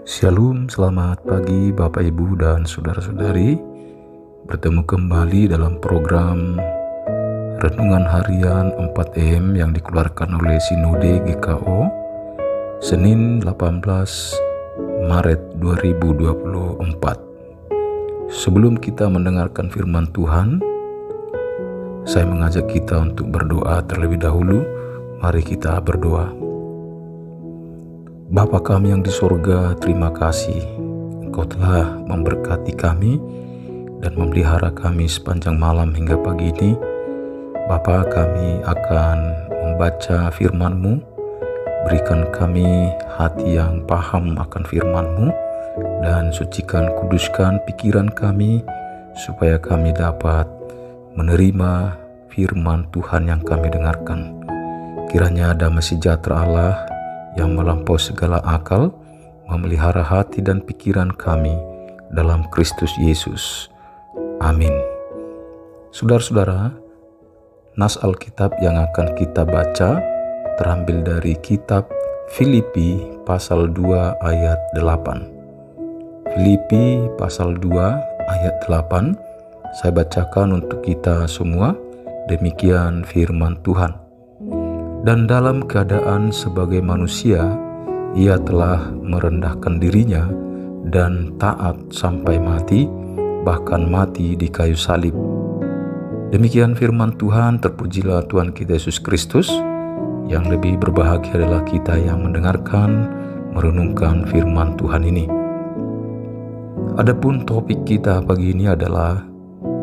Shalom, selamat pagi Bapak Ibu dan Saudara-saudari. Bertemu kembali dalam program Renungan Harian 4M yang dikeluarkan oleh Sinode GKO Senin 18 Maret 2024. Sebelum kita mendengarkan firman Tuhan, saya mengajak kita untuk berdoa terlebih dahulu. Mari kita berdoa. Bapa kami yang di sorga, terima kasih Engkau telah memberkati kami dan memelihara kami sepanjang malam hingga pagi ini. Bapa, kami akan membaca firman-Mu. Berikan kami hati yang paham akan firman-Mu dan sucikan, kuduskan pikiran kami supaya kami dapat menerima firman Tuhan yang kami dengarkan. Kiranya damai sejahtera Allah yang melampaui segala akal memelihara hati dan pikiran kami dalam Kristus Yesus. Amin. Saudara-saudara, nas Alkitab yang akan kita baca terambil dari kitab Filipi pasal 2 ayat 8. Filipi pasal 2 ayat 8. Saya bacakan untuk kita semua. Demikian firman Tuhan. Dan dalam keadaan sebagai manusia, ia telah merendahkan dirinya dan taat sampai mati, bahkan mati di kayu salib. Demikian firman Tuhan. Terpujilah Tuhan kita Yesus Kristus. Yang lebih berbahagia adalah kita yang mendengarkan, merenungkan firman Tuhan ini. Adapun topik kita pagi ini adalah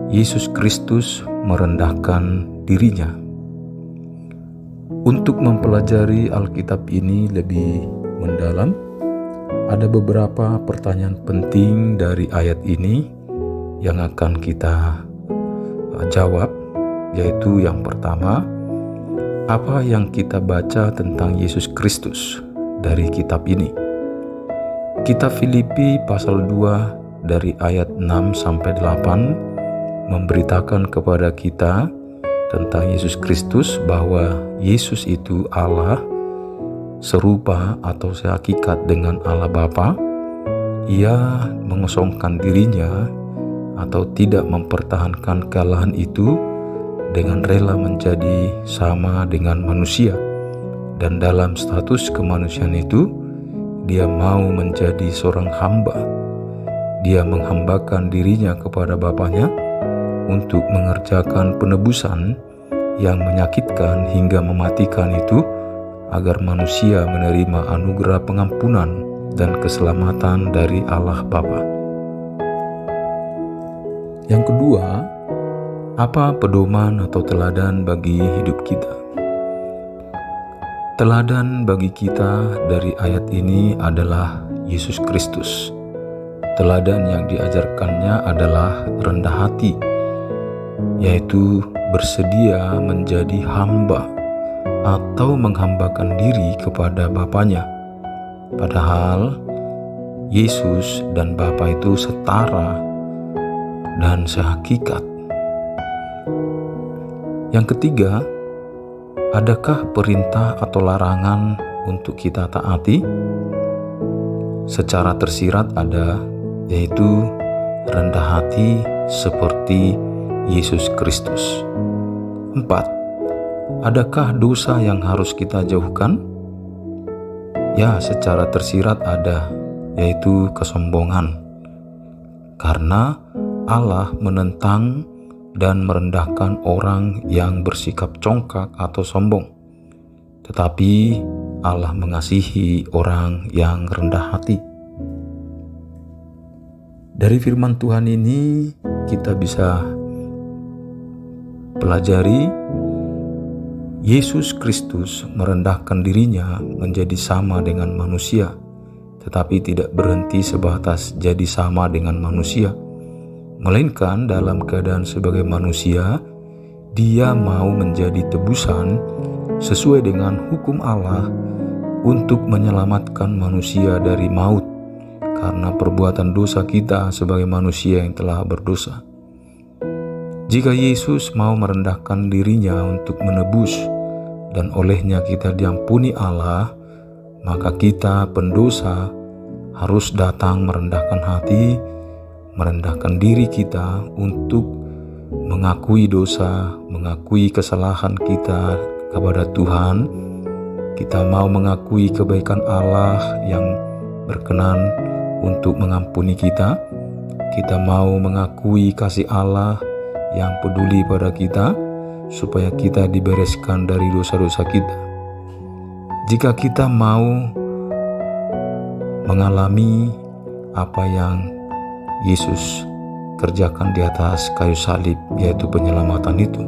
Yesus Kristus merendahkan dirinya. Untuk mempelajari Alkitab ini lebih mendalam, ada beberapa pertanyaan penting dari ayat ini yang akan kita jawab, yaitu yang pertama, apa yang kita baca tentang Yesus Kristus dari kitab ini? Kitab Filipi pasal 2 dari ayat 6 sampai 8 memberitakan kepada kita tentang Yesus Kristus bahwa Yesus itu Allah, serupa atau sehakikat dengan Allah Bapa. Ia mengosongkan dirinya atau tidak mempertahankan kealahan itu dengan rela menjadi sama dengan manusia. Dan dalam status kemanusiaan itu, dia mau menjadi seorang hamba. Dia menghambakan dirinya kepada Bapanya untuk mengerjakan penebusan yang menyakitkan hingga mematikan itu, agar manusia menerima anugerah pengampunan dan keselamatan dari Allah Bapa. Yang kedua, apa pedoman atau teladan bagi hidup kita? Teladan bagi kita dari ayat ini adalah Yesus Kristus. Teladan yang diajarkannya adalah rendah hati, yaitu bersedia menjadi hamba atau menghambakan diri kepada Bapanya. Padahal Yesus dan Bapa itu setara dan sehakikat. Yang ketiga, adakah perintah atau larangan untuk kita taati? Secara tersirat ada, yaitu rendah hati seperti Yesus Kristus. 4. Adakah dosa yang harus kita jauhkan? Ya, secara tersirat ada, yaitu kesombongan. Karena Allah menentang dan merendahkan orang yang bersikap congkak atau sombong. Tetapi Allah mengasihi orang yang rendah hati. Dari firman Tuhan ini kita bisa pelajari Yesus Kristus merendahkan dirinya menjadi sama dengan manusia, tetapi tidak berhenti sebatas jadi sama dengan manusia, melainkan dalam keadaan sebagai manusia, dia mau menjadi tebusan sesuai dengan hukum Allah untuk menyelamatkan manusia dari maut karena perbuatan dosa kita sebagai manusia yang telah berdosa. Jika Yesus mau merendahkan dirinya untuk menebus dan olehnya kita diampuni Allah, maka kita pendosa harus datang merendahkan hati, merendahkan diri kita untuk mengakui dosa, mengakui kesalahan kita kepada Tuhan. Kita mau mengakui kebaikan Allah yang berkenan untuk mengampuni kita. Kita mau mengakui kasih Allah yang peduli pada kita, supaya kita dibereskan dari dosa-dosa kita. Jika kita mau mengalami apa yang Yesus kerjakan di atas kayu salib, yaitu penyelamatan itu.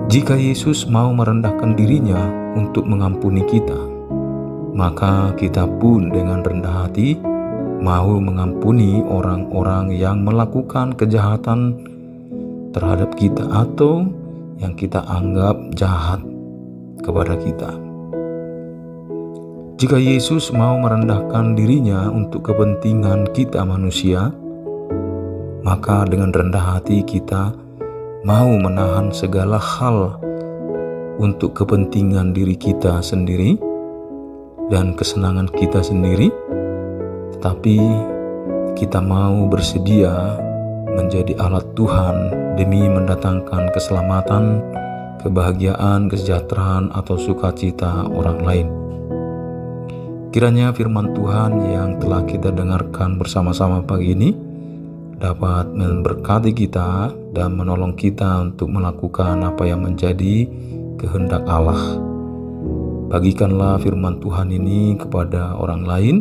Jika Yesus mau merendahkan dirinya untuk mengampuni kita, maka kita pun dengan rendah hati mau mengampuni orang-orang yang melakukan kejahatan terhadap kita atau yang kita anggap jahat kepada kita. Jika Yesus mau merendahkan dirinya untuk kepentingan kita manusia, maka dengan rendah hati kita mau menahan segala hal untuk kepentingan diri kita sendiri dan kesenangan kita sendiri, tetapi kita mau bersedia menjadi alat Tuhan demi mendatangkan keselamatan, kebahagiaan, kesejahteraan, atau sukacita orang lain. Kiranya firman Tuhan yang telah kita dengarkan bersama-sama pagi ini dapat memberkati kita dan menolong kita untuk melakukan apa yang menjadi kehendak Allah. Bagikanlah firman Tuhan ini kepada orang lain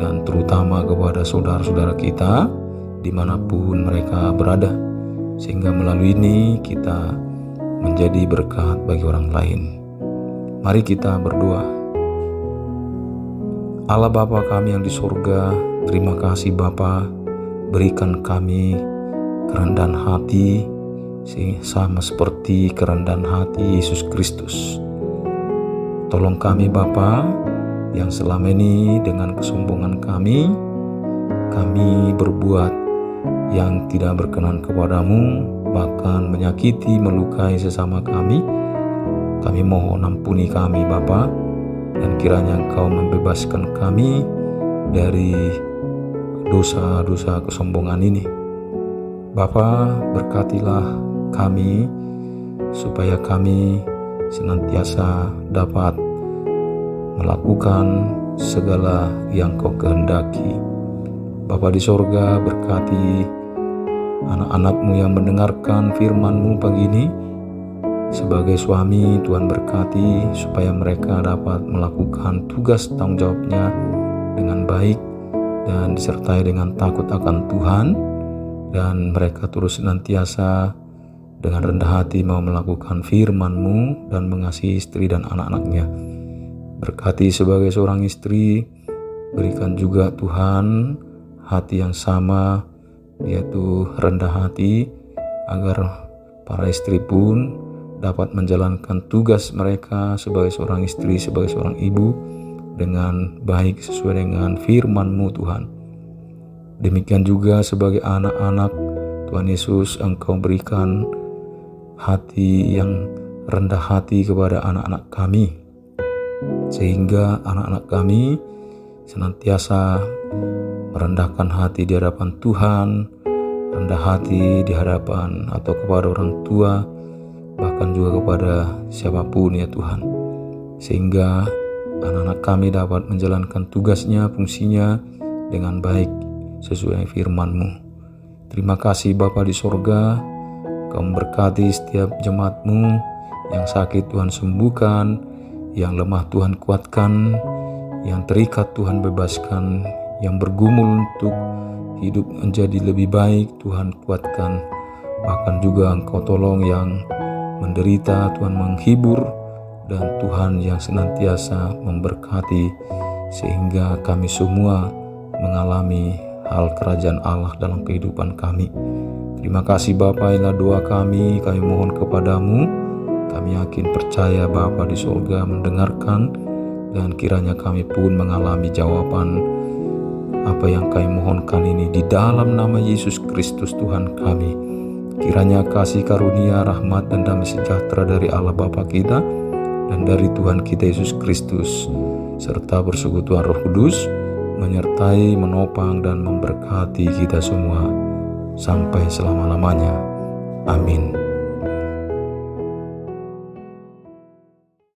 dan terutama kepada saudara-saudara kita dimanapun mereka berada, sehingga melalui ini kita menjadi berkat bagi orang lain. Mari kita berdoa. Allah Bapa kami yang di surga, terima kasih Bapa, berikan kami kerendahan hati sama seperti kerendahan hati Yesus Kristus. Tolong kami Bapa, yang selama ini dengan kesombongan kami berbuat yang tidak berkenan kepadamu, bahkan menyakiti, melukai sesama kami. Kami mohon ampuni kami Bapa, dan kiranya Engkau membebaskan kami dari dosa-dosa kesombongan ini. Bapa, berkatilah kami supaya kami senantiasa dapat melakukan segala yang Kau kehendaki. Bapa di sorga, berkati anak-anak-Mu yang mendengarkan firman-Mu pagi ini. Sebagai suami, Tuhan berkati supaya mereka dapat melakukan tugas tanggung jawabnya dengan baik dan disertai dengan takut akan Tuhan, dan mereka terus senantiasa dengan rendah hati mau melakukan firman-Mu dan mengasihi istri dan anak-anaknya. Berkati sebagai seorang istri, berikan juga Tuhan hati yang sama, yaitu rendah hati, agar para istri pun dapat menjalankan tugas mereka sebagai seorang istri, sebagai seorang ibu dengan baik sesuai dengan firman-Mu Tuhan. Demikian juga sebagai anak-anak Tuhan Yesus, Engkau berikan hati yang rendah hati kepada anak-anak kami, sehingga anak-anak kami senantiasa merendahkan hati di hadapan Tuhan, rendah hati di hadapan atau kepada orang tua, bahkan juga kepada siapapun ya Tuhan, sehingga anak-anak kami dapat menjalankan tugasnya, fungsinya dengan baik sesuai firman-Mu. Terima kasih Bapa di sorga, Kau memberkati setiap jemaat-Mu yang sakit Tuhan sembuhkan, yang lemah Tuhan kuatkan, yang terikat Tuhan bebaskan, yang bergumul untuk hidup menjadi lebih baik Tuhan kuatkan. Bahkan juga Engkau tolong yang menderita, Tuhan menghibur, dan Tuhan yang senantiasa memberkati, sehingga kami semua mengalami hal kerajaan Allah dalam kehidupan kami. Terima kasih Bapa, inilah doa kami mohon kepadamu. Kami yakin percaya Bapa di surga mendengarkan, dan kiranya kami pun mengalami jawaban apa yang kami mohonkan ini di dalam nama Yesus Kristus Tuhan kami. Kiranya kasih karunia, rahmat, dan damai sejahtera dari Allah Bapa kita dan dari Tuhan kita Yesus Kristus serta persekutuan Roh Kudus menyertai, menopang, dan memberkati kita semua sampai selama-lamanya. Amin.